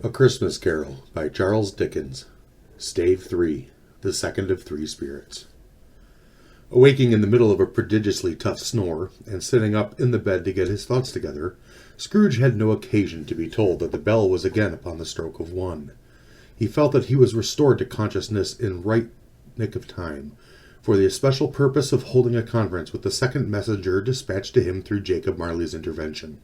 A Christmas Carol by Charles Dickens. Stave 3, the second of three spirits. Awaking in the middle of a prodigiously tough snore, and sitting up in the bed to get his thoughts together, Scrooge had no occasion to be told that the bell was again upon the stroke of 1. He felt that he was restored to consciousness in right nick of time, for the especial purpose of holding a conference with the second messenger dispatched to him through Jacob Marley's intervention.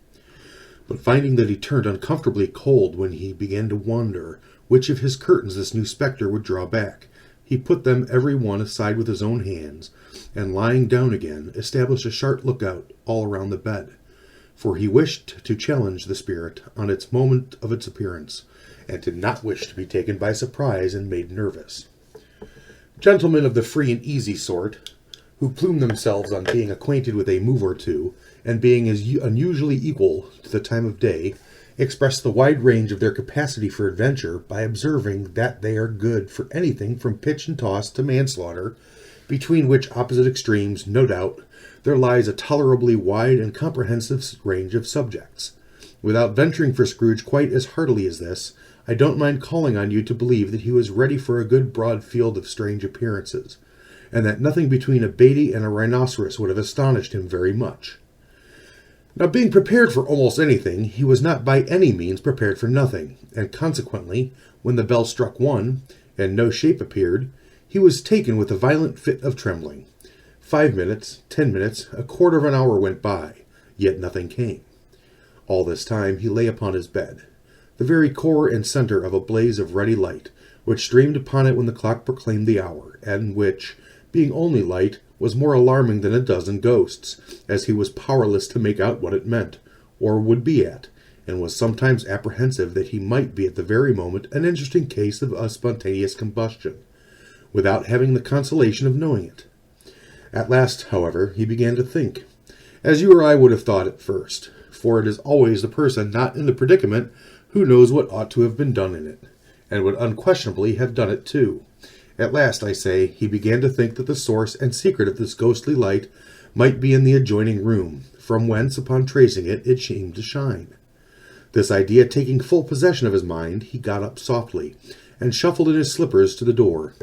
But finding that he turned uncomfortably cold when he began to wonder which of his curtains this new spectre would draw back, he put them every one aside with his own hands, and lying down again, established a sharp lookout all around the bed, for he wished to challenge the spirit on its moment of its appearance, and did not wish to be taken by surprise and made nervous. Gentlemen of the free and easy sort, who plume themselves on being acquainted with a move or two, and being as unusually equal to the time of day, express the wide range of their capacity for adventure by observing that they are good for anything from pitch and toss to manslaughter, between which opposite extremes, no doubt, there lies a tolerably wide and comprehensive range of subjects. Without venturing for Scrooge quite as heartily as this, I don't mind calling on you to believe that he was ready for a good broad field of strange appearances, and that nothing between a Beatty and a rhinoceros would have astonished him very much. Now, being prepared for almost anything, he was not by any means prepared for nothing, and consequently, when the bell struck 1, and no shape appeared, he was taken with a violent fit of trembling. 5 minutes, 10 minutes, a quarter of an hour went by, yet nothing came. All this time he lay upon his bed, the very core and center of a blaze of ruddy light, which streamed upon it when the clock proclaimed the hour, and which, being only light, was more alarming than a dozen ghosts, as he was powerless to make out what it meant, or would be at, and was sometimes apprehensive that he might be at the very moment an interesting case of a spontaneous combustion, without having the consolation of knowing it. At last, however, he began to think, as you or I would have thought at first, for it is always the person not in the predicament who knows what ought to have been done in it, and would unquestionably have done it too. At last, I say, he began to think that the source and secret of this ghostly light might be in the adjoining room, from whence, upon tracing it, it seemed to shine. This idea taking full possession of his mind, he got up softly, and shuffled in his slippers to the door.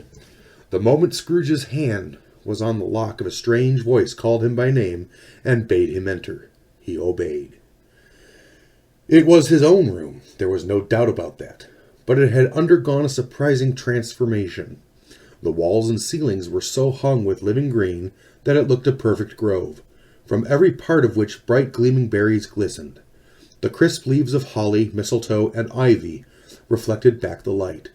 The moment Scrooge's hand was on the lock, of a strange voice called him by name, and bade him enter. He obeyed. It was his own room, there was no doubt about that, but it had undergone a surprising transformation. The walls and ceilings were so hung with living green that it looked a perfect grove, from every part of which bright gleaming berries glistened. The crisp leaves of holly, mistletoe, and ivy reflected back the light,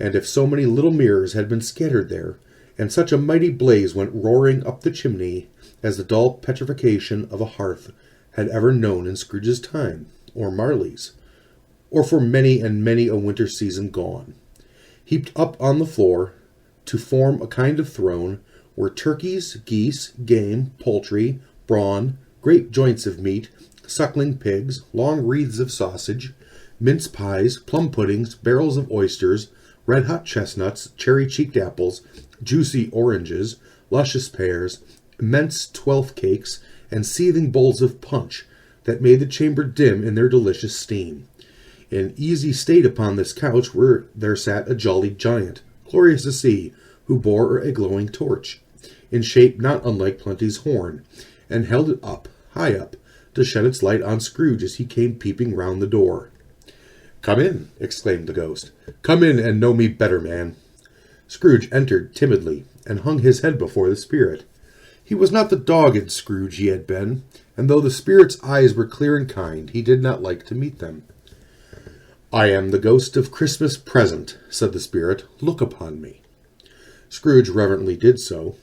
and if so many little mirrors had been scattered there, and such a mighty blaze went roaring up the chimney as the dull petrification of a hearth had ever known in Scrooge's time, or Marley's, or for many and many a winter season gone. Heaped up on the floor, to form a kind of throne, were turkeys, geese, game, poultry, brawn, great joints of meat, suckling pigs, long wreaths of sausage, mince pies, plum puddings, barrels of oysters, red-hot chestnuts, cherry-cheeked apples, juicy oranges, luscious pears, immense twelfth cakes, and seething bowls of punch that made the chamber dim in their delicious steam. In easy state upon this couch there sat a jolly giant, glorious to see, who bore a glowing torch, in shape not unlike Plenty's horn, and held it up, high up, to shed its light on Scrooge as he came peeping round the door. "Come in," exclaimed the ghost. "Come in and know me better, man." Scrooge entered timidly, and hung his head before the spirit. He was not the dogged Scrooge he had been, and though the spirit's eyes were clear and kind, he did not like to meet them. "I am the ghost of Christmas present," said the spirit. "Look upon me." Scrooge reverently did so.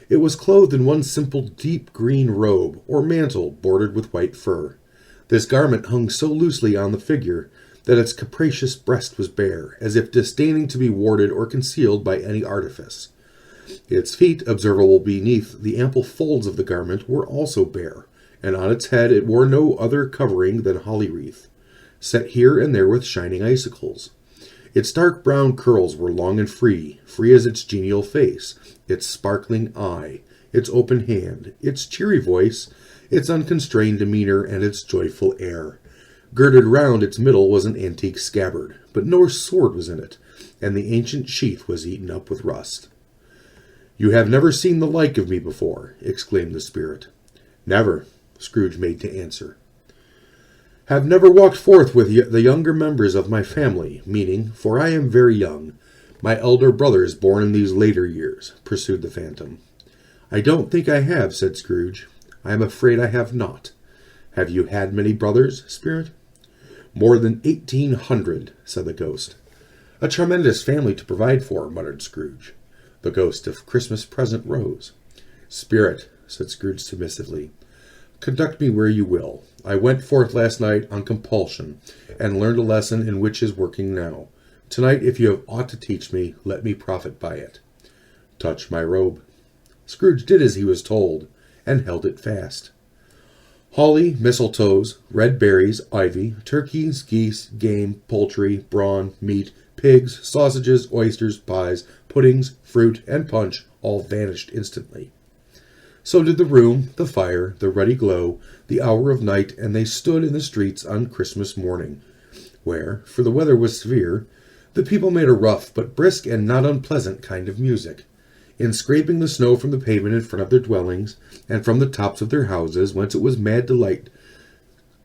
It was clothed in one simple deep green robe, or mantle, bordered with white fur. This garment hung so loosely on the figure that its capacious breast was bare, as if disdaining to be warded or concealed by any artifice. Its feet, observable beneath the ample folds of the garment, were also bare, and on its head it wore no other covering than holly wreath, set here and there with shining icicles. Its dark brown curls were long and free as its genial face, its sparkling eye, its open hand, its cheery voice, its unconstrained demeanor, and its joyful air. Girded round its middle was an antique scabbard, but no sword was in it, and the ancient sheath was eaten up with rust. "You have never seen the like of me before," exclaimed the spirit. "Never," Scrooge made to answer. "Have never walked forth with the younger members of my family, meaning, for I am very young, my elder brothers born in these later years," pursued the phantom. "I don't think I have," said Scrooge. "I am afraid I have not. Have you had many brothers, spirit?" "More than 1,800, said the ghost. "A tremendous family to provide for," muttered Scrooge. The ghost of Christmas present rose. "Spirit," said Scrooge submissively, "conduct me where you will. I went forth last night on compulsion, and learned a lesson in which is working now. Tonight, if you have aught to teach me, let me profit by it." "Touch my robe." Scrooge did as he was told, and held it fast. Holly, mistletoes, red berries, ivy, turkeys, geese, game, poultry, brawn, meat, pigs, sausages, oysters, pies, puddings, fruit, and punch all vanished instantly. So did the room, the fire, the ruddy glow, the hour of night, and they stood in the streets on Christmas morning, where, for the weather was severe, the people made a rough but brisk and not unpleasant kind of music, in scraping the snow from the pavement in front of their dwellings, and from the tops of their houses, whence it was mad delight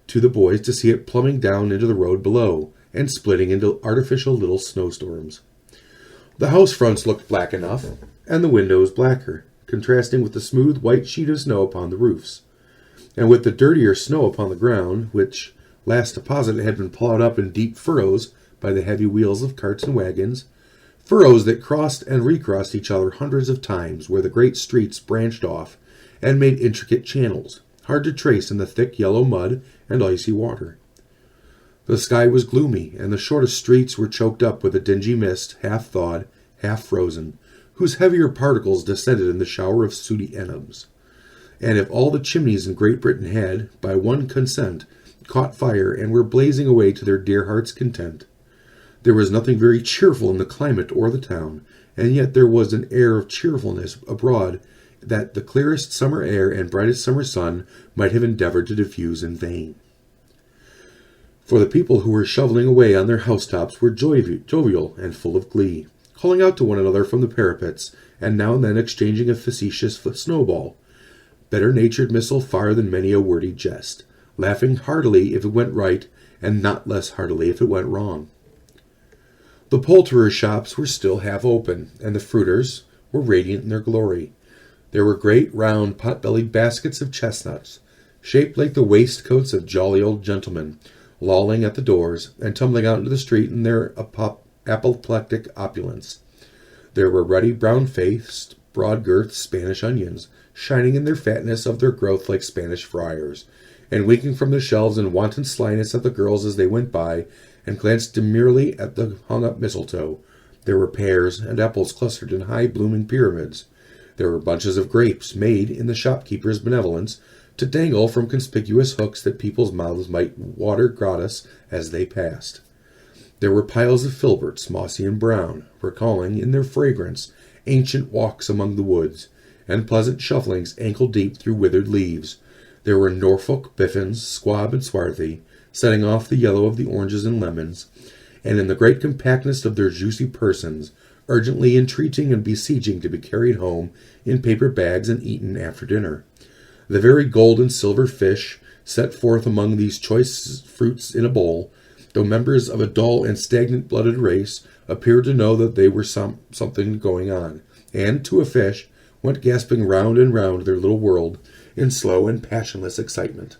to the boys to see it plumbing down into the road below, and splitting into artificial little snowstorms. The house fronts looked black enough, and the windows blacker, contrasting with the smooth white sheet of snow upon the roofs, and with the dirtier snow upon the ground, which last deposit had been plowed up in deep furrows by the heavy wheels of carts and wagons, furrows that crossed and recrossed each other hundreds of times, where the great streets branched off and made intricate channels, hard to trace in the thick yellow mud and icy water. The sky was gloomy, and the shortest streets were choked up with a dingy mist, half thawed, half frozen, whose heavier particles descended in the shower of sooty enums. And if all the chimneys in Great Britain had, by one consent, caught fire and were blazing away to their dear hearts' content, there was nothing very cheerful in the climate or the town, and yet there was an air of cheerfulness abroad that the clearest summer air and brightest summer sun might have endeavored to diffuse in vain. For the people who were shoveling away on their housetops were jovial and full of glee, calling out to one another from the parapets, and now and then exchanging a facetious snowball, better-natured missile far than many a wordy jest, laughing heartily if it went right, and not less heartily if it went wrong. The poulterers' shops were still half open, and the fruiters were radiant in their glory. There were great, round, pot-bellied baskets of chestnuts, shaped like the waistcoats of jolly old gentlemen, lolling at the doors, and tumbling out into the street in their apoplectic opulence. There were ruddy, brown-faced, broad-girthed Spanish onions, shining in their fatness of their growth like Spanish friars, and winking from their shelves in wanton slyness at the girls as they went by, and glanced demurely at the hung-up mistletoe. There were pears and apples clustered in high blooming pyramids. There were bunches of grapes, made, in the shopkeeper's benevolence, to dangle from conspicuous hooks that people's mouths might water gratis as they passed. There were piles of filberts, mossy and brown, recalling, in their fragrance, ancient walks among the woods, and pleasant shufflings ankle-deep through withered leaves. There were Norfolk biffins, squab and swarthy, setting off the yellow of the oranges and lemons, and in the great compactness of their juicy persons, urgently entreating and beseeching to be carried home in paper bags and eaten after dinner. The very gold and silver fish set forth among these choice fruits in a bowl, though members of a dull and stagnant-blooded race, appeared to know that they were something going on, and, to a fish, went gasping round and round their little world in slow and passionless excitement.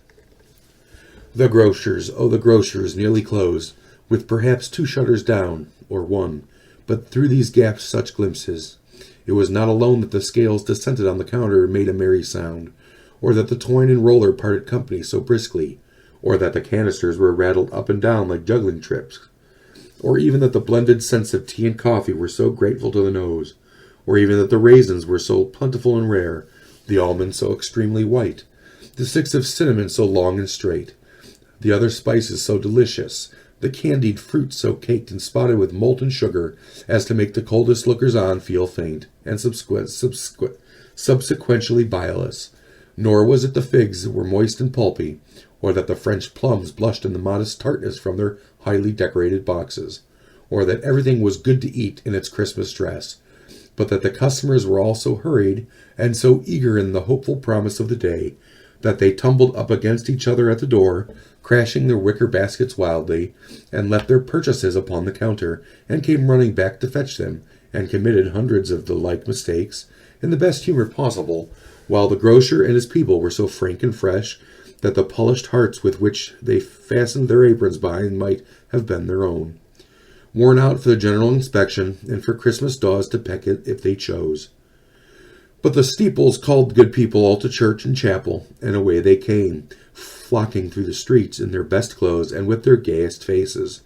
The grocers, oh, the grocers, nearly closed, with perhaps 2 shutters down, or 1, but through these gaps such glimpses. It was not alone that the scales descended on the counter and made a merry sound, or that the twine and roller parted company so briskly, or that the canisters were rattled up and down like juggling trips, or even that the blended scents of tea and coffee were so grateful to the nose, or even that the raisins were so plentiful and rare, the almonds so extremely white, the sticks of cinnamon so long and straight, the other spices so delicious, the candied fruit so caked and spotted with molten sugar as to make the coldest lookers-on feel faint, and subsequently bilious. Nor was it the figs that were moist and pulpy, or that the French plums blushed in the modest tartness from their highly decorated boxes, or that everything was good to eat in its Christmas dress, but that the customers were all so hurried and so eager in the hopeful promise of the day that they tumbled up against each other at the door, crashing their wicker baskets wildly, and left their purchases upon the counter, and came running back to fetch them, and committed hundreds of the like mistakes, in the best humor possible, while the grocer and his people were so frank and fresh that the polished hearts with which they fastened their aprons behind might have been their own, worn out for the general inspection, and for Christmas daws to peck at if they chose. But the steeples called good people all to church and chapel, and away they came, flocking through the streets in their best clothes and with their gayest faces.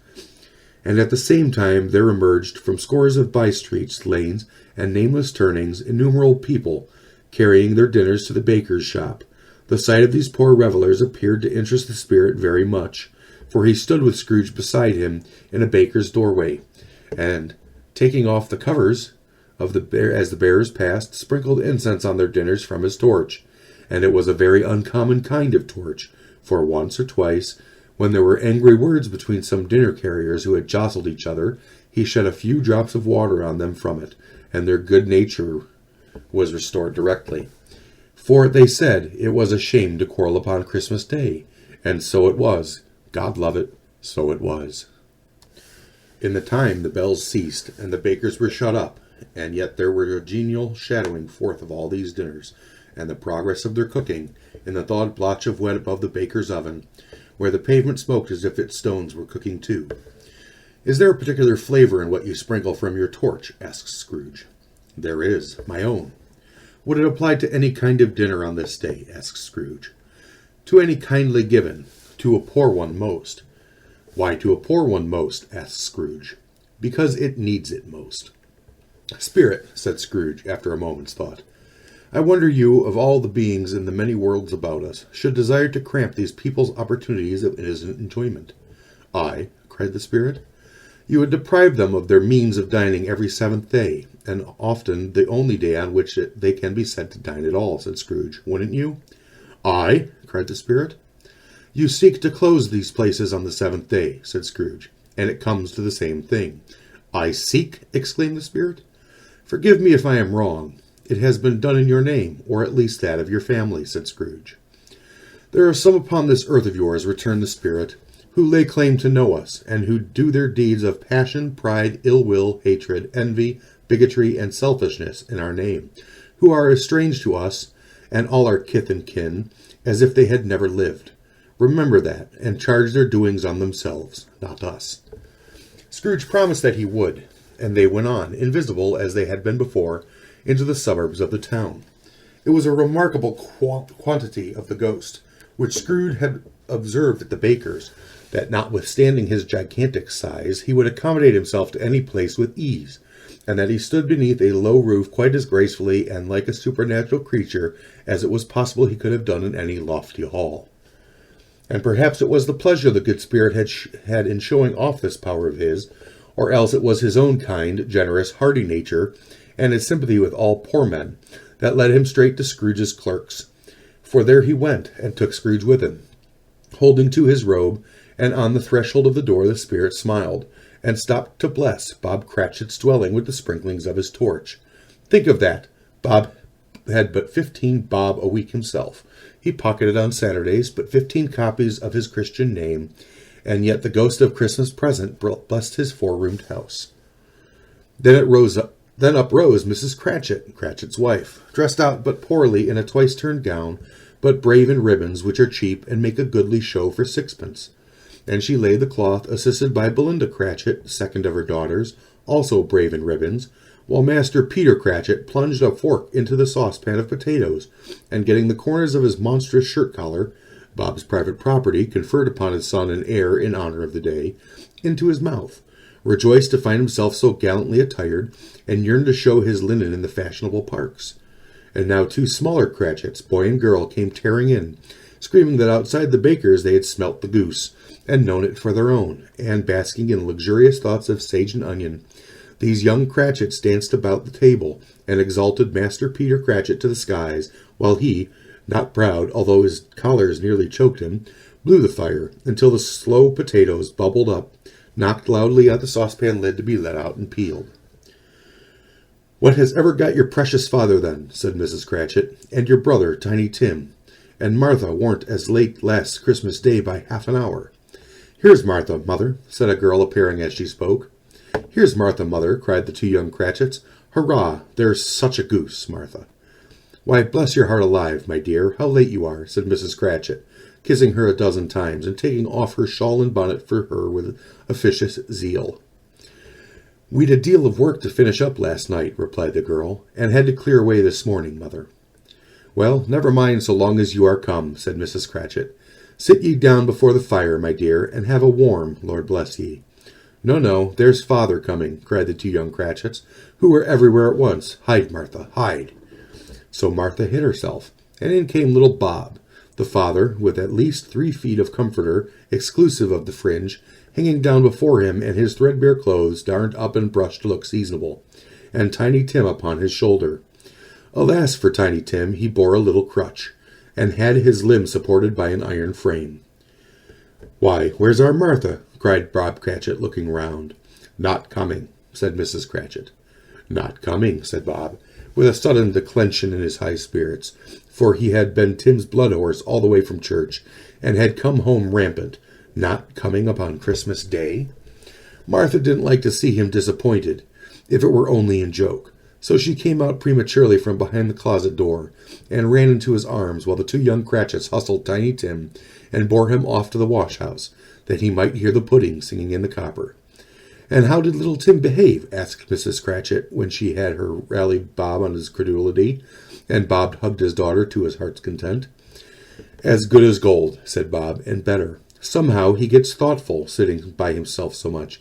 And at the same time there emerged from scores of by-streets, lanes, and nameless turnings innumerable people, carrying their dinners to the baker's shop. The sight of these poor revelers appeared to interest the spirit very much, for he stood with Scrooge beside him in a baker's doorway, and, taking off the covers of as the bearers passed, sprinkled incense on their dinners from his torch. And it was a very uncommon kind of torch, for once or twice, when there were angry words between some dinner carriers who had jostled each other, he shed a few drops of water on them from it, and their good nature was restored directly. For, they said, it was a shame to quarrel upon Christmas Day, and so it was. God love it, so it was. In the time the bells ceased, and the bakers were shut up, and yet there were a genial shadowing forth of all these dinners, and the progress of their cooking, in the thawed blotch of wet above the baker's oven, where the pavement smoked as if its stones were cooking too. "Is there a particular flavor in what you sprinkle from your torch?" asks Scrooge. "There is, my own." "Would it apply to any kind of dinner on this day?" asks Scrooge. "To any kindly given, to a poor one most." "Why to a poor one most?" asks Scrooge. "Because it needs it most." "Spirit," said Scrooge, after a moment's thought, "I wonder you, of all the beings in the many worlds about us, should desire to cramp these people's opportunities of innocent enjoyment." "I?" cried the spirit. "You would deprive them of their means of dining every seventh day, and often the only day on which they can be said to dine at all," said Scrooge. "Wouldn't you?" "I?" cried the spirit. "You seek to close these places on the seventh day," said Scrooge, "and it comes to the same thing." "I seek?" exclaimed the spirit. "Forgive me if I am wrong. It has been done in your name, or at least that of your family," said Scrooge. "There are some upon this earth of yours," returned the spirit, "who lay claim to know us, and who do their deeds of passion, pride, ill will, hatred, envy, bigotry, and selfishness in our name, who are as strange to us, and all our kith and kin, as if they had never lived. Remember that, and charge their doings on themselves, not us." Scrooge promised that he would, and they went on, invisible as they had been before, into the suburbs of the town. It was a remarkable quantity of the ghost, which Scrooge had observed at the baker's, that notwithstanding his gigantic size, he would accommodate himself to any place with ease, and that he stood beneath a low roof quite as gracefully and like a supernatural creature as it was possible he could have done in any lofty hall. And perhaps it was the pleasure the good spirit had in showing off this power of his, or else it was his own kind, generous, hearty nature, and his sympathy with all poor men, that led him straight to Scrooge's clerks. For there he went, and took Scrooge with him, holding to his robe, and on the threshold of the door the spirit smiled, and stopped to bless Bob Cratchit's dwelling with the sprinklings of his torch. Think of that! Bob had but 15 bob a week himself. He pocketed on Saturdays but 15 copies of his Christian name, and yet the ghost of Christmas present blessed his four-roomed house. Then up rose Mrs. Cratchit, Cratchit's wife, dressed out but poorly in a twice-turned gown, but brave in ribbons, which are cheap and make a goodly show for sixpence. And she laid the cloth, assisted by Belinda Cratchit, second of her daughters, also brave in ribbons, while Master Peter Cratchit plunged a fork into the saucepan of potatoes, and getting the corners of his monstrous shirt-collar, Bob's private property, conferred upon his son and heir in honor of the day, into his mouth, rejoiced to find himself so gallantly attired, and yearned to show his linen in the fashionable parks. And now 2 smaller Cratchits, boy and girl, came tearing in, screaming that outside the baker's they had smelt the goose, and known it for their own, and basking in luxurious thoughts of sage and onion, these young Cratchits danced about the table, and exalted Master Peter Cratchit to the skies, while he, not proud, although his collars nearly choked him, blew the fire until the slow potatoes bubbled up, knocked loudly at the saucepan lid to be let out, and peeled. "What has ever got your precious father, then?" said Mrs. Cratchit, "and your brother, Tiny Tim? And Martha warn't as late last Christmas Day by half an hour." "Here's Martha, mother," said a girl, appearing as she spoke. "Here's Martha, mother," cried the two young Cratchits. "Hurrah! There's such a goose, Martha." "Why, bless your heart alive, my dear, how late you are," said Mrs. Cratchit, kissing her a dozen times, and taking off her shawl and bonnet for her with officious zeal. "We'd a deal of work to finish up last night," replied the girl, "and had to clear away this morning, mother." "Well, never mind so long as you are come," said Mrs. Cratchit. "Sit ye down before the fire, my dear, and have a warm, Lord bless ye." "No, no, there's father coming," cried the two young Cratchits, who were everywhere at once. "Hide, Martha, hide." So Martha hid herself, and in came little Bob, the father, with at least 3 feet of comforter, exclusive of the fringe, hanging down before him, and his threadbare clothes darned up and brushed to look seasonable, and Tiny Tim upon his shoulder. Alas for Tiny Tim, he bore a little crutch, and had his limb supported by an iron frame. "Why, where's our Martha?" cried Bob Cratchit, looking round. "Not coming," said Mrs. Cratchit. "Not coming," said Bob, with a sudden declension in his high spirits, for he had been Tim's blood horse all the way from church, and had come home rampant. Not coming upon Christmas Day? Martha didn't like to see him disappointed, if it were only in joke, so she came out prematurely from behind the closet door, and ran into his arms, while the two young Cratchits hustled Tiny Tim, and bore him off to the wash-house, that he might hear the pudding singing in the copper. "And how did little Tim behave?" asked Mrs. Cratchit, when she had her rallied Bob on his credulity, and Bob hugged his daughter to his heart's content. "As good as gold," said Bob, "and better. Somehow he gets thoughtful, sitting by himself so much,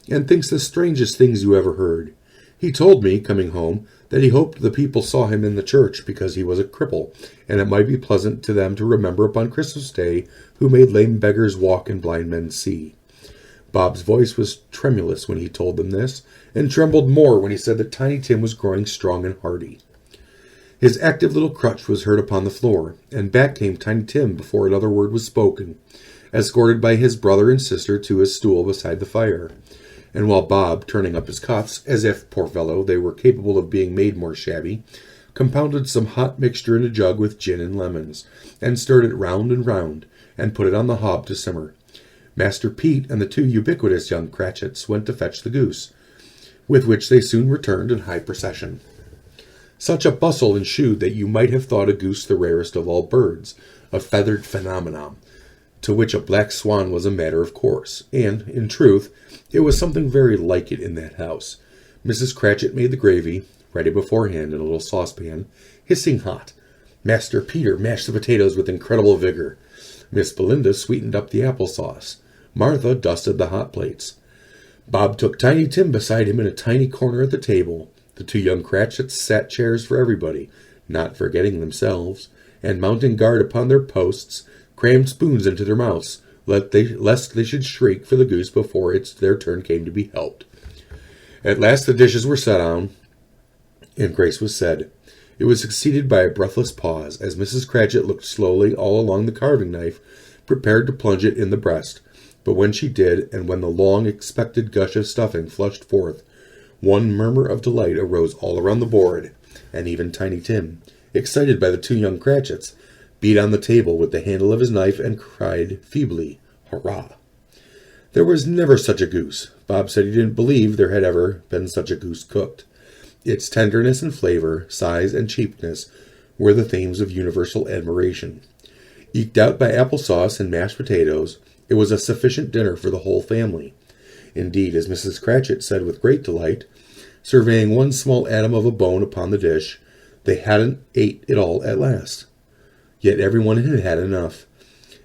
and thinks the strangest things you ever heard. He told me, coming home, that he hoped the people saw him in the church, because he was a cripple, and it might be pleasant to them to remember upon Christmas Day who made lame beggars walk and blind men see." Bob's voice was tremulous when he told them this, and trembled more when he said that Tiny Tim was growing strong and hearty. His active little crutch was heard upon the floor, and back came Tiny Tim before another word was spoken, escorted by his brother and sister to his stool beside the fire. And while Bob, turning up his cuffs, as if, poor fellow, they were capable of being made more shabby, compounded some hot mixture in a jug with gin and lemons, and stirred it round and round, and put it on the hob to simmer, Master Pete and the two ubiquitous young Cratchits went to fetch the goose, with which they soon returned in high procession. Such a bustle ensued that you might have thought a goose the rarest of all birds, a feathered phenomenon, to which a black swan was a matter of course, and, in truth, it was something very like it in that house. Mrs. Cratchit made the gravy, ready beforehand in a little saucepan, hissing hot. Master Peter mashed the potatoes with incredible vigor. Miss Belinda sweetened up the apple sauce. Martha dusted the hot plates. Bob took Tiny Tim beside him in a tiny corner at the table. The two young Cratchits sat chairs for everybody, not forgetting themselves, and mounting guard upon their posts, crammed spoons into their mouths, lest they should shriek for the goose before their turn came to be helped. At last the dishes were set on, and grace was said. It was succeeded by a breathless pause, as Mrs. Cratchit looked slowly all along the carving knife, prepared to plunge it in the breast. But when she did, and when the long-expected gush of stuffing flushed forth, one murmur of delight arose all around the board, and even Tiny Tim, excited by the two young Cratchits, beat on the table with the handle of his knife and cried feebly, "Hurrah!" There was never such a goose. Bob said he didn't believe there had ever been such a goose cooked. Its tenderness and flavor, size and cheapness were the themes of universal admiration. Eked out by apple sauce and mashed potatoes, it was a sufficient dinner for the whole family. Indeed, as Mrs. Cratchit said with great delight, surveying one small atom of a bone upon the dish, they hadn't ate it all at last. Yet everyone had had enough,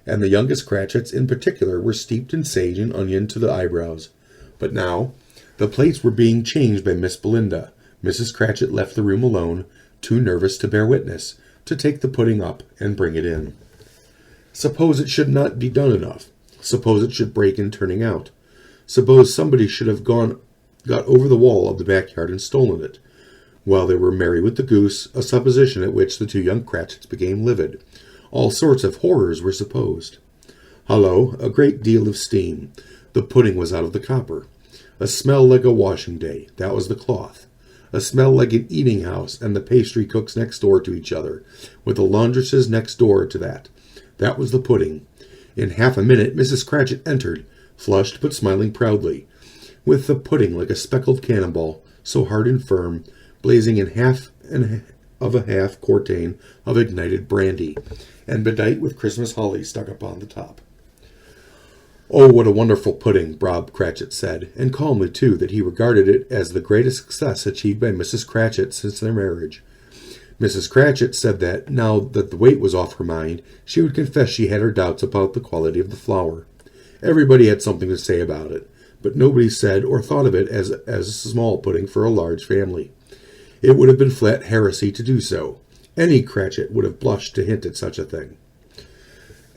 and the youngest Cratchits in particular were steeped in sage and onion to the eyebrows. But now the plates were being changed by Miss Belinda. Mrs. Cratchit left the room alone, too nervous to bear witness, to take the pudding up and bring it in. Suppose it should not be done enough. Suppose it should break in turning out. Suppose somebody should have got over the wall of the backyard and stolen it. While they were merry with the goose, a supposition at which the two young Cratchits became livid. All sorts of horrors were supposed. Hollow, a great deal of steam. The pudding was out of the copper. A smell like a washing day. That was the cloth. A smell like an eating house and the pastry cooks next door to each other, with the laundresses next door to that. That was the pudding. In half a minute Mrs. Cratchit entered, flushed but smiling proudly, with the pudding like a speckled cannonball, so hard and firm, blazing in half quartain of ignited brandy, and bedight with Christmas holly stuck upon the top. "Oh, what a wonderful pudding," Bob Cratchit said, and calmly, too, that he regarded it as the greatest success achieved by Mrs. Cratchit since their marriage. Mrs. Cratchit said that, now that the weight was off her mind, she would confess she had her doubts about the quality of the flour. Everybody had something to say about it, but nobody said or thought of it as a small pudding for a large family. It would have been flat heresy to do so. Any Cratchit would have blushed to hint at such a thing.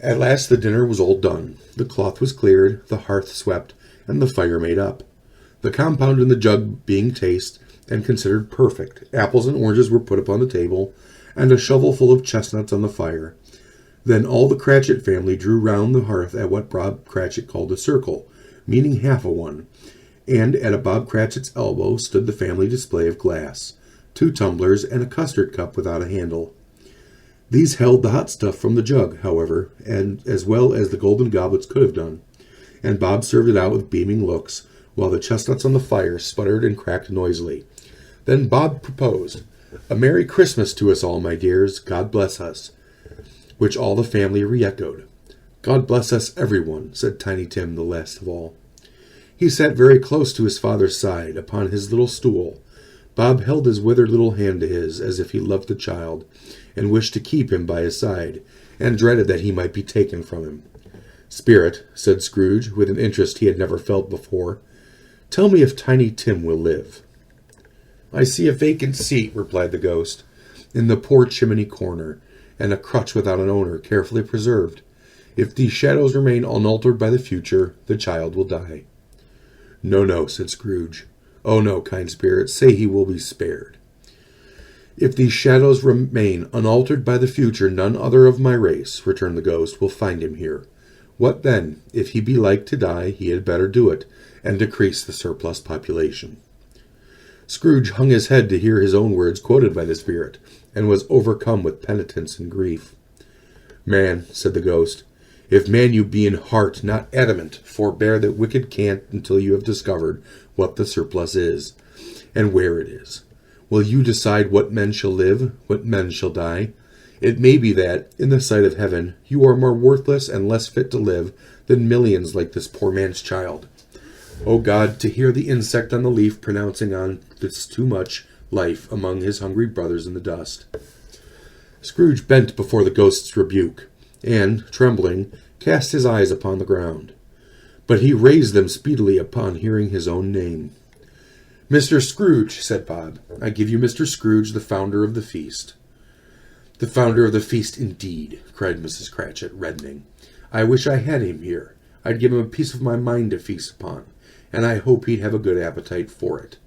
At last the dinner was all done. The cloth was cleared, the hearth swept, and the fire made up. The compound in the jug being tasted and considered perfect, apples and oranges were put upon the table, and a shovelful of chestnuts on the fire. Then all the Cratchit family drew round the hearth at what Bob Cratchit called a circle, meaning half a one, and at Bob Cratchit's elbow stood the family display of glass, 2 tumblers and a custard cup without a handle. These held the hot stuff from the jug, however, and as well as the golden goblets could have done, and Bob served it out with beaming looks, while the chestnuts on the fire sputtered and cracked noisily. Then Bob proposed, "A Merry Christmas to us all, my dears. God bless us," which all the family re-echoed. "God bless us, everyone," said Tiny Tim, the last of all. He sat very close to his father's side, upon his little stool. Bob held his withered little hand to his, as if he loved the child, and wished to keep him by his side, and dreaded that he might be taken from him. "Spirit," said Scrooge, with an interest he had never felt before, "tell me if Tiny Tim will live." "I see a vacant seat," replied the ghost, "in the poor chimney corner, and a crutch without an owner, carefully preserved. If these shadows remain unaltered by the future, the child will die." "No, no," said Scrooge. "Oh, no, kind spirit, say he will be spared." "If these shadows remain unaltered by the future, none other of my race," returned the ghost, "will find him here. What then? If he be like to die, he had better do it, and decrease the surplus population." Scrooge hung his head to hear his own words quoted by the spirit, and was overcome with penitence and grief. "Man," said the ghost, "if man you be in heart, not adamant, forbear that wicked cant until you have discovered what the surplus is, and where it is. Will you decide what men shall live, what men shall die? It may be that, in the sight of heaven, you are more worthless and less fit to live than millions like this poor man's child. O God, to hear the insect on the leaf pronouncing on this too much life among his hungry brothers in the dust." Scrooge bent before the ghost's rebuke, and, trembling, cast his eyes upon the ground. But he raised them speedily upon hearing his own name. "Mr. Scrooge," said Bob, "I give you Mr. Scrooge, the founder of the feast." "The founder of the feast, indeed," cried Mrs. Cratchit, reddening. "I wish I had him here. I'd give him a piece of my mind to feast upon, and I hope he'd have a good appetite for it."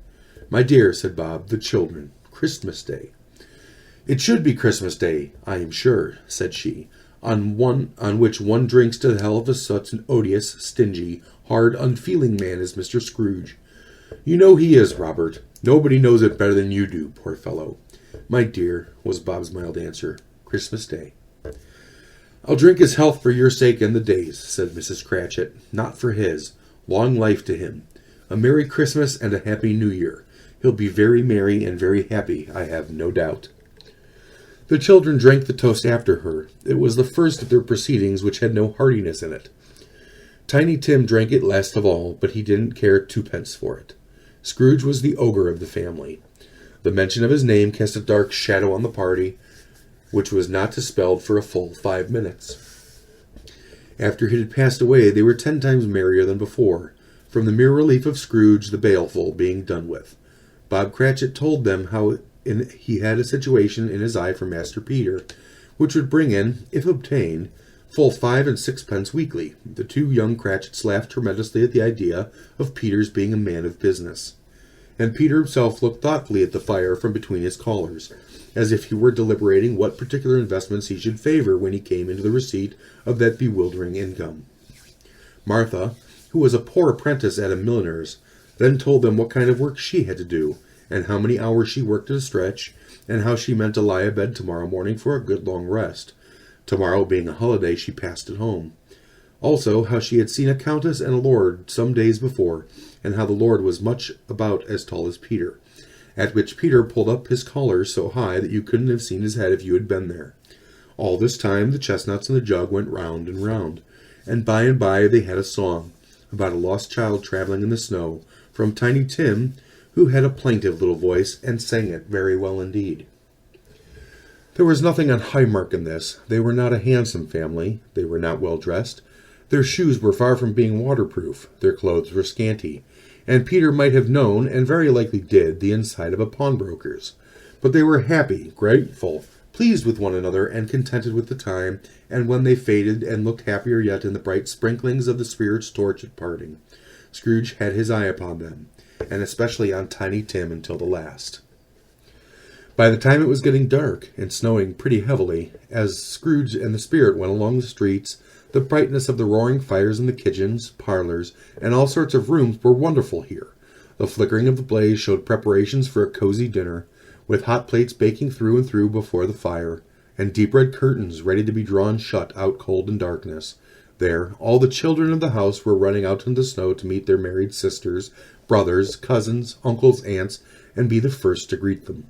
"My dear," said Bob, "the children. Christmas Day." "It should be Christmas Day, I am sure," said she, on which one drinks to the health of such an odious, stingy, hard, unfeeling man as Mr. Scrooge. "You know he is, Robert. Nobody knows it better than you do, poor fellow." "My dear," was Bob's mild answer, "Christmas Day." "I'll drink his health for your sake and the day's," said Mrs. Cratchit. "Not for his. Long life to him. A Merry Christmas and a Happy New Year. He'll be very merry and very happy, I have no doubt." The children drank the toast after her. It was the first of their proceedings which had no heartiness in it. Tiny Tim drank it last of all, but he didn't care 2 pence for it. Scrooge was the ogre of the family. The mention of his name cast a dark shadow on the party, which was not dispelled for a full 5 minutes. After he had passed away, they were 10 times merrier than before, from the mere relief of Scrooge the baleful being done with. Bob Cratchit told them how he had a situation in his eye for Master Peter, which would bring in, if obtained, full 5 and 6 pence weekly. The 2 young Cratchits laughed tremendously at the idea of Peter's being a man of business, and Peter himself looked thoughtfully at the fire from between his collars, as if he were deliberating what particular investments he should favor when he came into the receipt of that bewildering income. Martha, who was a poor apprentice at a milliner's, then told them what kind of work she had to do, and how many hours she worked at a stretch, and how she meant to lie abed tomorrow morning for a good long rest. Tomorrow being a holiday, she passed at home. Also, how she had seen a countess and a lord some days before, and how the lord was much about as tall as Peter, at which Peter pulled up his collar so high that you couldn't have seen his head if you had been there. All this time the chestnuts in the jug went round and round, and by they had a song about a lost child traveling in the snow, from Tiny Tim, who had a plaintive little voice and sang it very well indeed. There was nothing on high mark in this. They were not a handsome family. They were not well dressed. Their shoes were far from being waterproof. Their clothes were scanty, and Peter might have known, and very likely did, the inside of a pawnbroker's. But they were happy, grateful, pleased with one another, and contented with the time, and when they faded, and looked happier yet in the bright sprinklings of the Spirit's torch at parting, Scrooge had his eye upon them, and especially on Tiny Tim until the last. By the time it was getting dark, and snowing pretty heavily, as Scrooge and the Spirit went along the streets, the brightness of the roaring fires in the kitchens, parlors, and all sorts of rooms were wonderful here. The flickering of the blaze showed preparations for a cozy dinner, with hot plates baking through and through before the fire, and deep red curtains ready to be drawn shut out cold and darkness. There, all the children of the house were running out into the snow to meet their married sisters, brothers, cousins, uncles, aunts, and be the first to greet them.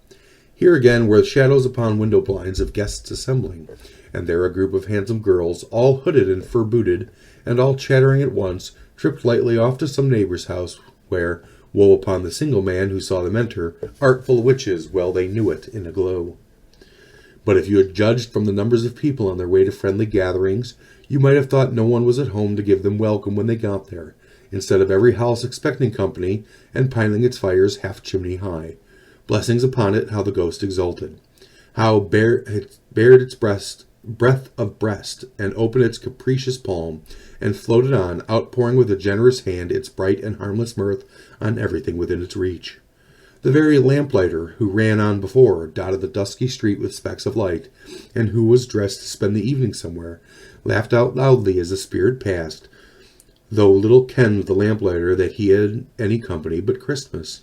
Here again were shadows upon window blinds of guests assembling, and there a group of handsome girls, all hooded and fur-booted, and all chattering at once, tripped lightly off to some neighbor's house, where, woe upon the single man who saw them enter, artful witches, well they knew it, in a glow. But if you had judged from the numbers of people on their way to friendly gatherings, you might have thought no one was at home to give them welcome when they got there, instead of every house expecting company, and piling its fires half-chimney high. Blessings upon it, how the ghost exulted! How it bared its breadth of breast, and opened its capricious palm, and floated on, outpouring with a generous hand its bright and harmless mirth on everything within its reach. The very lamplighter who ran on before, dotted the dusky street with specks of light, and who was dressed to spend the evening somewhere, laughed out loudly as the Spirit passed, though little kenned the lamplighter that he had any company but Christmas.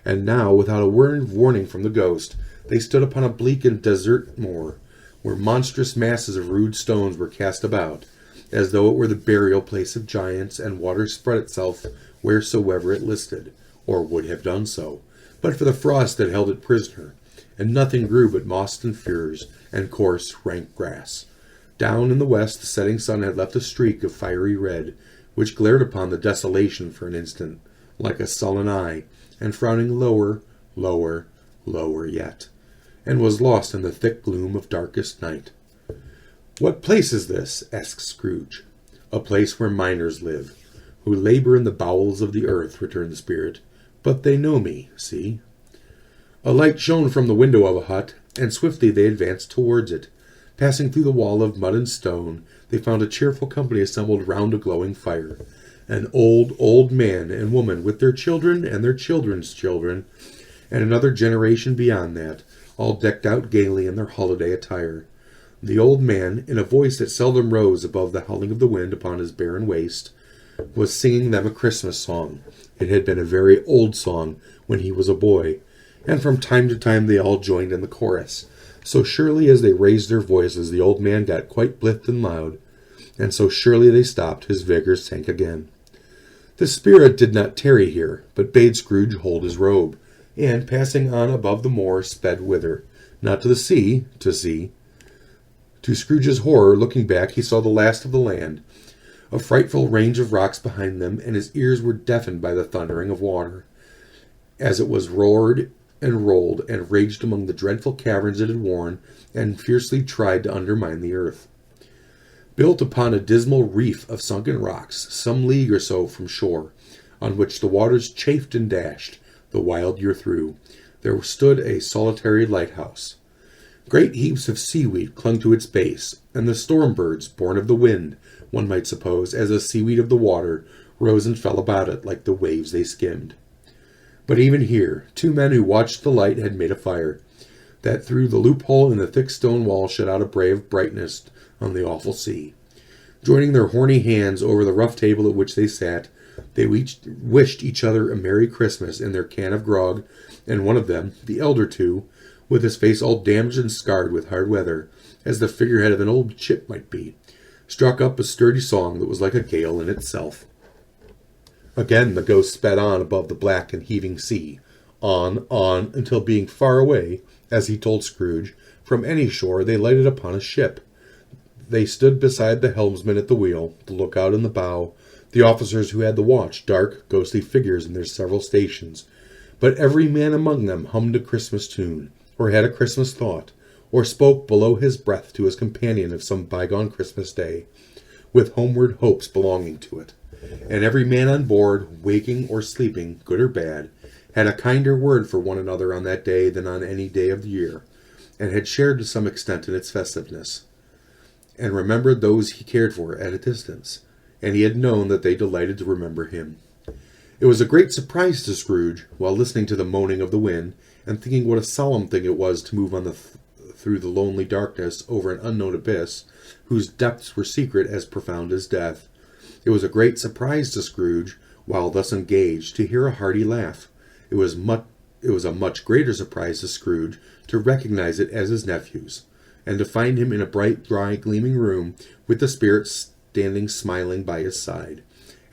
And now, without a word of warning from the ghost, they stood upon a bleak and desert moor, where monstrous masses of rude stones were cast about, as though it were the burial place of giants, and water spread itself wheresoever it listed, or would have done so, but for the frost that held it prisoner, and nothing grew but moss and furze, and coarse, rank grass. Down in the west the setting sun had left a streak of fiery red, which glared upon the desolation for an instant, like a sullen eye, and frowning lower, lower, lower yet, and was lost in the thick gloom of darkest night. "What place is this?" asked Scrooge. "A place where miners live, who labor in the bowels of the earth," returned the Spirit. "But they know me, see." A light shone from the window of a hut, and swiftly they advanced towards it. Passing through the wall of mud and stone, they found a cheerful company assembled round a glowing fire. An old man and woman with their children and their children's children, and another generation beyond that, all decked out gaily in their holiday attire. The old man, in a voice that seldom rose above the howling of the wind upon his barren waste, was singing them a Christmas song. It had been a very old song when he was a boy, and from time to time they all joined in the chorus. So surely as they raised their voices, the old man got quite blithe and loud, and so surely they stopped, his vigor sank again. The Spirit did not tarry here, but bade Scrooge hold his robe, and, passing on above the moor, sped whither? Not to the sea, to see. To Scrooge's horror, looking back, he saw the last of the land, a frightful range of rocks behind them, and his ears were deafened by the thundering of water, as it was roared and rolled and raged among the dreadful caverns it had worn, and fiercely tried to undermine the earth. Built upon a dismal reef of sunken rocks, some league or so from shore, on which the waters chafed and dashed the wild year through, there stood a solitary lighthouse. Great heaps of seaweed clung to its base, and the storm birds, born of the wind, one might suppose, as the seaweed of the water, rose and fell about it like the waves they skimmed. But even here, two men who watched the light had made a fire, that through the loophole in the thick stone wall shut out a ray of brightness on the awful sea. Joining their horny hands over the rough table at which they sat, they wished each other a Merry Christmas in their can of grog, and one of them, the elder two, with his face all damaged and scarred with hard weather, as the figurehead of an old chip might be, struck up a sturdy song that was like a gale in itself. Again the ghost sped on above the black and heaving sea, on, until being far away, as he told Scrooge, from any shore they lighted upon a ship. They stood beside the helmsman at the wheel, the lookout in the bow, the officers who had the watch, dark, ghostly figures in their several stations. But every man among them hummed a Christmas tune, or had a Christmas thought, or spoke below his breath to his companion of some bygone Christmas day, with homeward hopes belonging to it. And every man on board, waking or sleeping, good or bad, had a kinder word for one another on that day than on any day of the year, and had shared to some extent in its festiveness, and remembered those he cared for at a distance, and he had known that they delighted to remember him. It was a great surprise to Scrooge, while listening to the moaning of the wind, and thinking what a solemn thing it was to move on through the lonely darkness over an unknown abyss, whose depths were secret as profound as death. It was a great surprise to Scrooge, while thus engaged, to hear a hearty laugh. It was a much greater surprise to Scrooge to recognize it as his nephew's, and to find him in a bright, dry, gleaming room, with the spirit standing smiling by his side,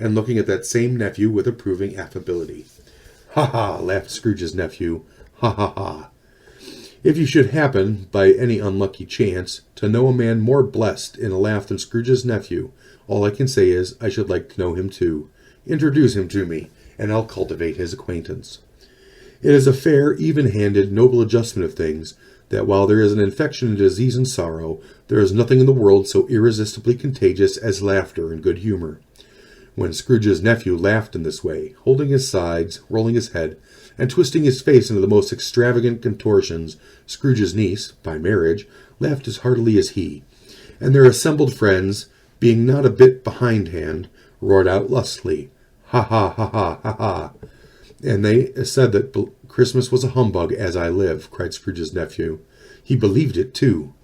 and looking at that same nephew with approving affability. "Ha ha!" laughed Scrooge's nephew. "Ha ha ha! If you should happen, by any unlucky chance, to know a man more blessed in a laugh than Scrooge's nephew, all I can say is, I should like to know him too. Introduce him to me, and I'll cultivate his acquaintance." It is a fair, even-handed, noble adjustment of things, that while there is an infection in disease and sorrow, there is nothing in the world so irresistibly contagious as laughter and good humor. When Scrooge's nephew laughed in this way, holding his sides, rolling his head, and twisting his face into the most extravagant contortions, Scrooge's niece, by marriage, laughed as heartily as he, and their assembled friends, being not a bit behindhand, roared out lustily, "Ha ha ha ha ha ha!" "And they said that Christmas was a humbug, as I live," cried Scrooge's nephew. "He believed it, too."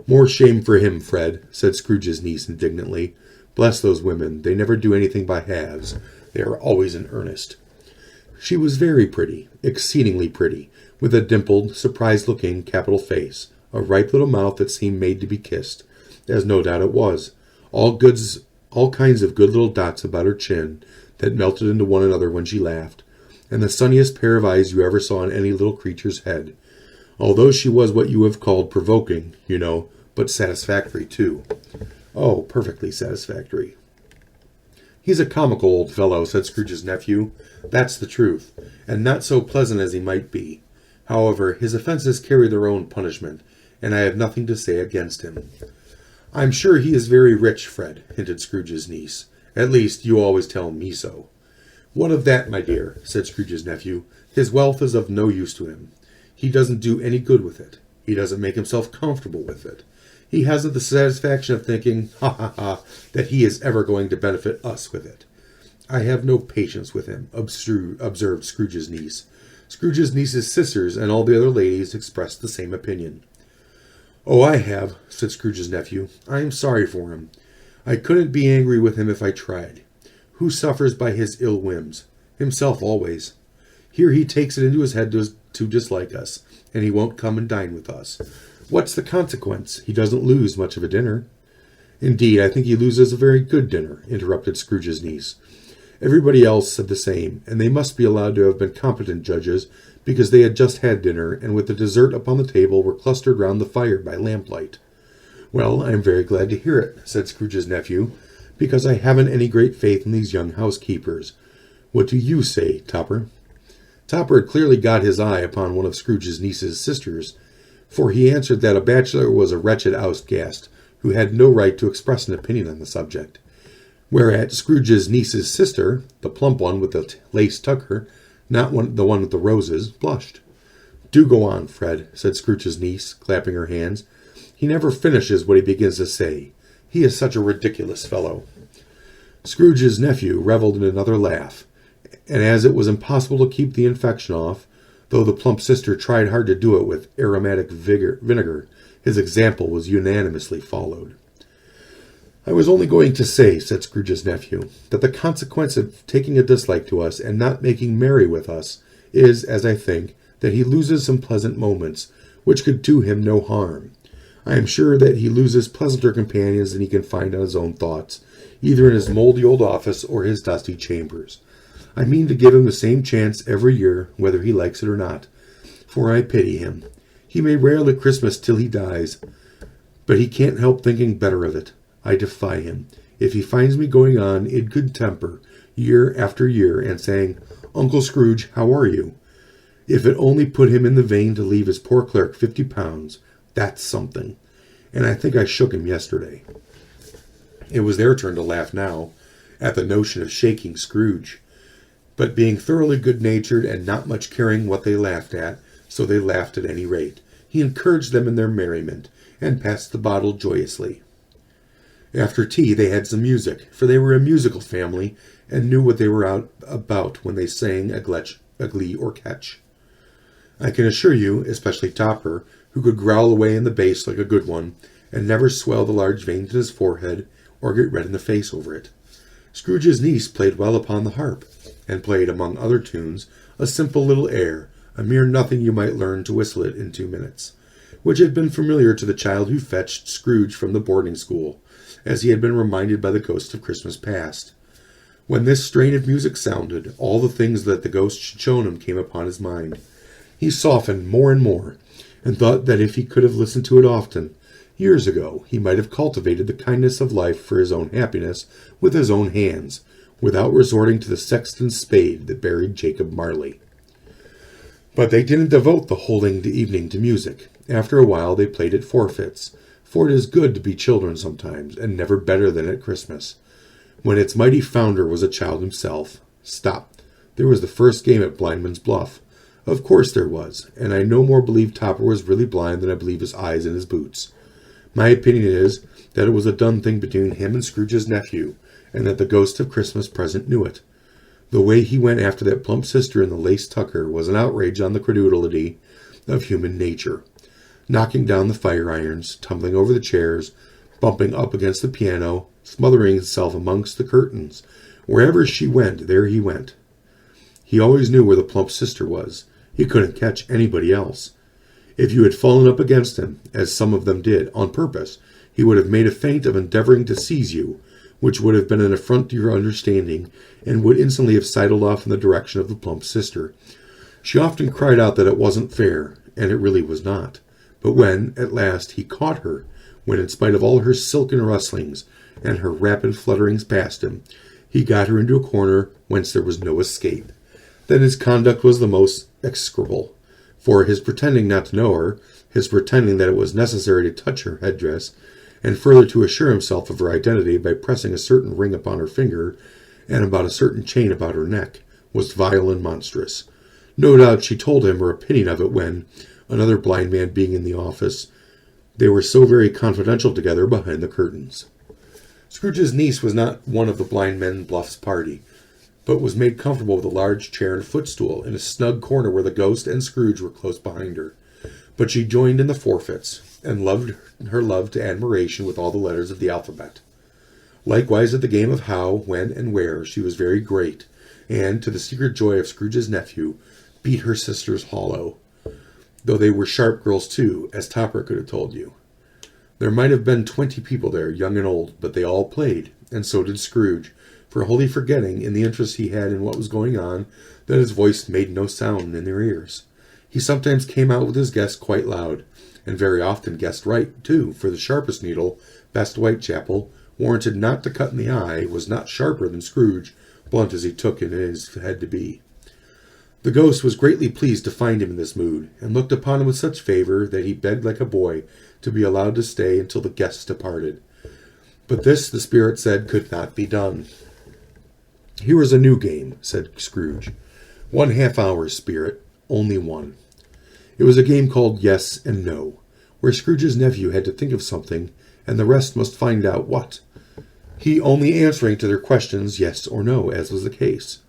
"More shame for him, Fred," said Scrooge's niece indignantly. "Bless those women, they never do anything by halves. They are always in earnest." She was very pretty, exceedingly pretty, with a dimpled, surprised-looking, capital face, a ripe little mouth that seemed made to be kissed, as no doubt it was, all kinds of good little dots about her chin that melted into one another when she laughed, and the sunniest pair of eyes you ever saw in any little creature's head, although she was what you have called provoking, you know, but satisfactory, too. Oh, perfectly satisfactory. "He's a comical old fellow," said Scrooge's nephew. "That's the truth, and not so pleasant as he might be. However, his offenses carry their own punishment, and I have nothing to say against him." "I'm sure he is very rich, Fred," hinted Scrooge's niece. "At least, you always tell me so." "What of that, my dear?" said Scrooge's nephew. "His wealth is of no use to him. He doesn't do any good with it. He doesn't make himself comfortable with it. He hasn't the satisfaction of thinking, ha ha ha, that he is ever going to benefit us with it. I have no patience with him," observed Scrooge's niece. Scrooge's niece's sisters and all the other ladies expressed the same opinion. "Oh, I have," said Scrooge's nephew. "I am sorry for him. I couldn't be angry with him if I tried. Who suffers by his ill whims? Himself always. Here he takes it into his head to dislike us, and he won't come and dine with us. What's the consequence? He doesn't lose much of a dinner." "Indeed, I think he loses a very good dinner," interrupted Scrooge's niece. Everybody else said the same, and they must be allowed to have been competent judges, because they had just had dinner, and with the dessert upon the table were clustered round the fire by lamplight. "Well, I am very glad to hear it," said Scrooge's nephew, "because I haven't any great faith in these young housekeepers. What do you say, Topper?" Topper had clearly got his eye upon one of Scrooge's niece's sisters, for he answered that a bachelor was a wretched outcast, who had no right to express an opinion on the subject. Whereat Scrooge's niece's sister, the plump one with the lace tucker, not the one with the roses, blushed. "Do go on, Fred," said Scrooge's niece, clapping her hands. "He never finishes what he begins to say. He is such a ridiculous fellow." Scrooge's nephew revelled in another laugh, and as it was impossible to keep the infection off, though the plump sister tried hard to do it with aromatic vinegar, his example was unanimously followed. "I was only going to say," said Scrooge's nephew, "that the consequence of taking a dislike to us and not making merry with us is, as I think, that he loses some pleasant moments, which could do him no harm. I am sure that he loses pleasanter companions than he can find on his own thoughts, either in his mouldy old office or his dusty chambers. I mean to give him the same chance every year, whether he likes it or not, for I pity him. He may rail at Christmas till he dies, but he can't help thinking better of it. I defy him. If he finds me going on in good temper, year after year, and saying, 'Uncle Scrooge, how are you?' if it only put him in the vein to leave his poor clerk £50, that's something. And I think I shook him yesterday." It was their turn to laugh now, at the notion of shaking Scrooge. But being thoroughly good-natured and not much caring what they laughed at, so they laughed at any rate, he encouraged them in their merriment, and passed the bottle joyously. After tea they had some music, for they were a musical family, and knew what they were out about when they sang a glee or catch. I can assure you, especially Topper, who could growl away in the bass like a good one, and never swell the large veins in his forehead, or get red in the face over it. Scrooge's niece played well upon the harp, and played, among other tunes, a simple little air, a mere nothing you might learn to whistle it in 2 minutes, which had been familiar to the child who fetched Scrooge from the boarding-school, as he had been reminded by the ghost of Christmas past. When this strain of music sounded, all the things that the ghost had shown him came upon his mind. He softened more and more, and thought that if he could have listened to it often, years ago, he might have cultivated the kindness of life for his own happiness with his own hands, without resorting to the sexton's spade that buried Jacob Marley. But they didn't devote the whole evening to music. After a while they played at forfeits, for it is good to be children sometimes, and never better than at Christmas, when its mighty founder was a child himself. Stop! There was the first game at Blindman's Bluff. Of course there was, and I no more believe Topper was really blind than I believe his eyes in his boots. My opinion is that it was a done thing between him and Scrooge's nephew, and that the ghost of Christmas present knew it. The way he went after that plump sister in the lace tucker was an outrage on the credulity of human nature. Knocking down the fire irons, tumbling over the chairs, bumping up against the piano, smothering himself amongst the curtains. Wherever she went, there he went. He always knew where the plump sister was. He couldn't catch anybody else. If you had fallen up against him, as some of them did, on purpose, he would have made a feint of endeavoring to seize you, which would have been an affront to your understanding, and would instantly have sidled off in the direction of the plump sister. She often cried out that it wasn't fair, and it really was not. But when, at last, he caught her, when, in spite of all her silken rustlings and her rapid flutterings past him, he got her into a corner whence there was no escape, then his conduct was the most execrable. For his pretending not to know her, his pretending that it was necessary to touch her headdress, and further to assure himself of her identity by pressing a certain ring upon her finger, and about a certain chain about her neck, was vile and monstrous. No doubt she told him her opinion of it when, another blind man being in the office, they were so very confidential together behind the curtains. Scrooge's niece was not one of the Blind Men Bluff's party, but was made comfortable with a large chair and footstool in a snug corner where the ghost and Scrooge were close behind her. But she joined in the forfeits, and loved her love to admiration with all the letters of the alphabet. Likewise at the game of how, when, and where, she was very great, and, to the secret joy of Scrooge's nephew, beat her sisters hollow, though they were sharp girls too, as Topper could have told you. There might have been 20 people there, young and old, but they all played, and so did Scrooge, for wholly forgetting, in the interest he had in what was going on, that his voice made no sound in their ears. He sometimes came out with his guess quite loud, and very often guessed right, too, for the sharpest needle, best Whitechapel, warranted not to cut in the eye, was not sharper than Scrooge, blunt as he took it in his head to be. The ghost was greatly pleased to find him in this mood, and looked upon him with such favor that he begged like a boy to be allowed to stay until the guests departed. But this, the spirit said, could not be done. "Here is a new game," said Scrooge. "1 half-hour, spirit, only one." It was a game called Yes and No, where Scrooge's nephew had to think of something, and the rest must find out what, he only answering to their questions yes or no, as was the case.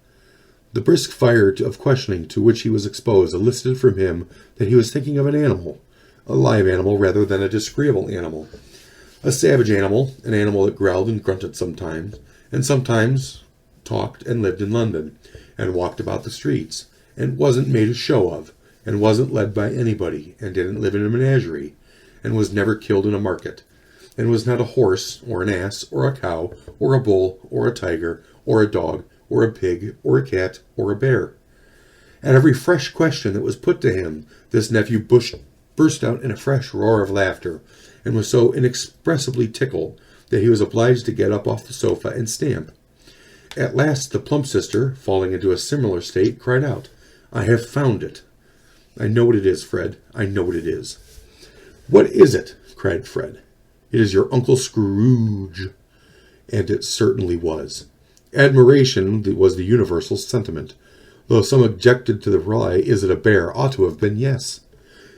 The brisk fire of questioning to which he was exposed elicited from him that he was thinking of an animal, a live animal rather than a disagreeable animal. A savage animal, an animal that growled and grunted sometimes, and sometimes talked and lived in London, and walked about the streets, and wasn't made a show of, and wasn't led by anybody, and didn't live in a menagerie, and was never killed in a market, and was not a horse, or an ass, or a cow, or a bull, or a tiger, or a dog, or a pig, or a cat, or a bear. At every fresh question that was put to him, this nephew burst out in a fresh roar of laughter, and was so inexpressibly tickled that he was obliged to get up off the sofa and stamp. At last the plump sister, falling into a similar state, cried out, "I have found it." "I know what it is, Fred. I know what it is." "What is it?" cried Fred. "It is your Uncle Scrooge." And it certainly was. Admiration was the universal sentiment, though some objected to the reply, "Is it a bear?" ought to have been yes,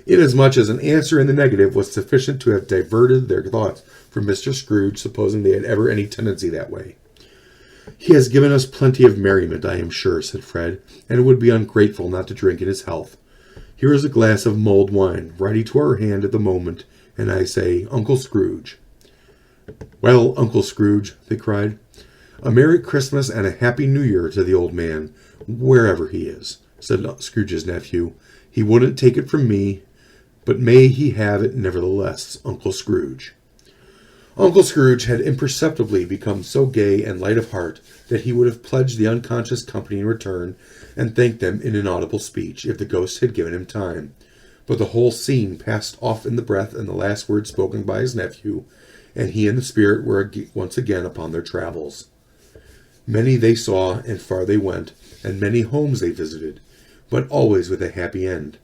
inasmuch as an answer in the negative was sufficient to have diverted their thoughts from Mr. Scrooge, supposing they had ever any tendency that way. "He has given us plenty of merriment, I am sure," said Fred, "and it would be ungrateful not to drink in his health. Here is a glass of mulled wine, ready to our hand at the moment, and I say, Uncle Scrooge." "Well, Uncle Scrooge," they cried, "a Merry Christmas and a Happy New Year to the old man, wherever he is," said Scrooge's nephew. "He wouldn't take it from me, but may he have it nevertheless, Uncle Scrooge." Uncle Scrooge had imperceptibly become so gay and light of heart that he would have pledged the unconscious company in return, and thanked them in inaudible speech, if the ghost had given him time. But the whole scene passed off in the breath and the last words spoken by his nephew, and he and the spirit were once again upon their travels. Many they saw, and far they went, and many homes they visited, but always with a happy end.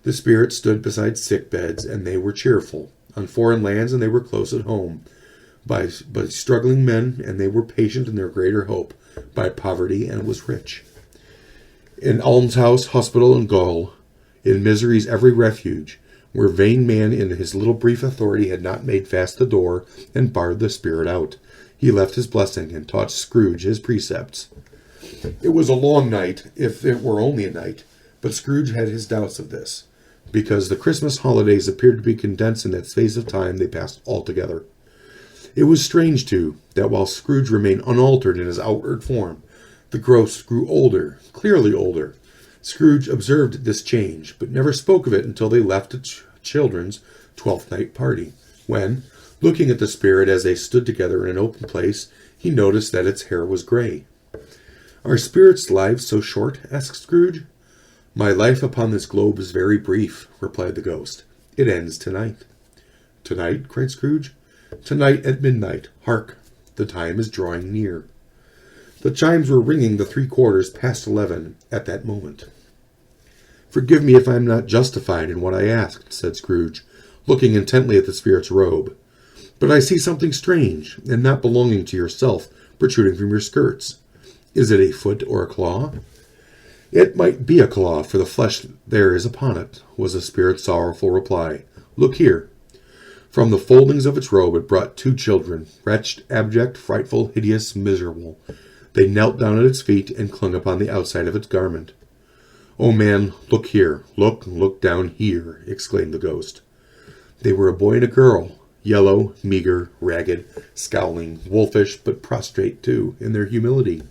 The spirit stood beside sick beds, and they were cheerful. On foreign lands, and they were close at home. By struggling men, and they were patient in their greater hope. By poverty, and was rich. In almshouse, hospital, and gaol, in misery's every refuge, where vain man in his little brief authority had not made fast the door, and barred the spirit out, he left his blessing, and taught Scrooge his precepts. It was a long night, if it were only a night, but Scrooge had his doubts of this, because the Christmas holidays appeared to be condensed in that space of time they passed altogether. It was strange, too, that while Scrooge remained unaltered in his outward form, the ghost grew older, clearly older. Scrooge observed this change, but never spoke of it until they left the children's 12th night party, when, looking at the spirit as they stood together in an open place, he noticed that its hair was gray. "Are spirits' lives so short?" asked Scrooge. "My life upon this globe is very brief," replied the ghost. "It ends tonight." "Tonight?" cried Scrooge. "Tonight at midnight. Hark! The time is drawing near." The chimes were ringing the 3/4 past 11 at that moment. "Forgive me if I am not justified in what I asked," said Scrooge, looking intently at the spirit's robe. "But I see something strange, and not belonging to yourself, protruding from your skirts. Is it a foot or a claw?" "It might be a claw, for the flesh there is upon it," was the spirit's sorrowful reply. "Look here." From the foldings of its robe it brought 2 children, wretched, abject, frightful, hideous, miserable. They knelt down at its feet and clung upon the outside of its garment. "Oh, man, look here. Look down here," exclaimed the ghost. They were a boy and a girl, yellow, meager, ragged, scowling, wolfish, but prostrate, too, in their humility.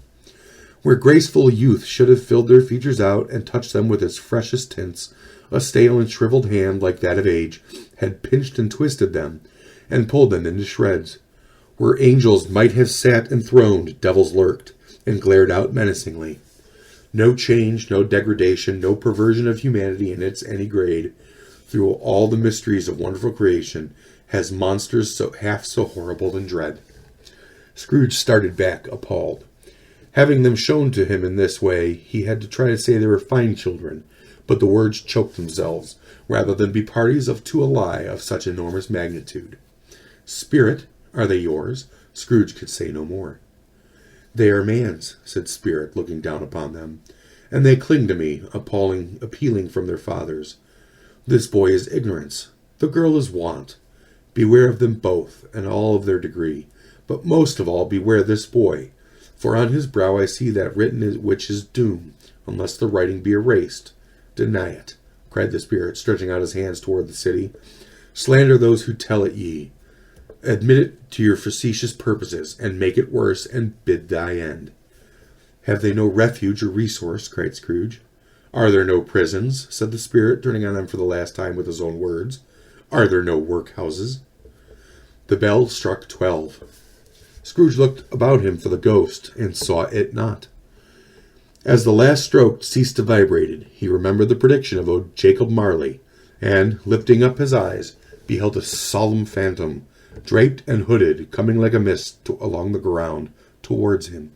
Where graceful youth should have filled their features out and touched them with its freshest tints, a stale and shriveled hand, like that of age, had pinched and twisted them, and pulled them into shreds. Where angels might have sat enthroned, devils lurked, and glared out menacingly. No change, no degradation, no perversion of humanity in its any grade, through all the mysteries of wonderful creation, has monsters half so horrible and dread. Scrooge started back, appalled. Having them shown to him in this way, he had to try to say they were fine children, but the words choked themselves, rather than be parties to a lie of such enormous magnitude. "Spirit, are they yours?" Scrooge could say no more. "They are man's," said Spirit, looking down upon them, "and they cling to me, appealing from their fathers. This boy is ignorance, the girl is want. Beware of them both, and all of their degree, but most of all beware this boy, for on his brow I see that written which is doom, unless the writing be erased. Deny it," cried the spirit, stretching out his hands toward the city. "Slander those who tell it ye. Admit it to your facetious purposes, and make it worse, and bid thy end. Have they no refuge or resource? Cried Scrooge. Are there no prisons? Said the spirit, turning on them for the last time with his own words. Are there no workhouses? The bell struck 12. Scrooge looked about him for the ghost, and saw it not. As the last stroke ceased to vibrate, he remembered the prediction of old Jacob Marley, and, lifting up his eyes, beheld a solemn phantom, draped and hooded, coming like a mist along the ground towards him.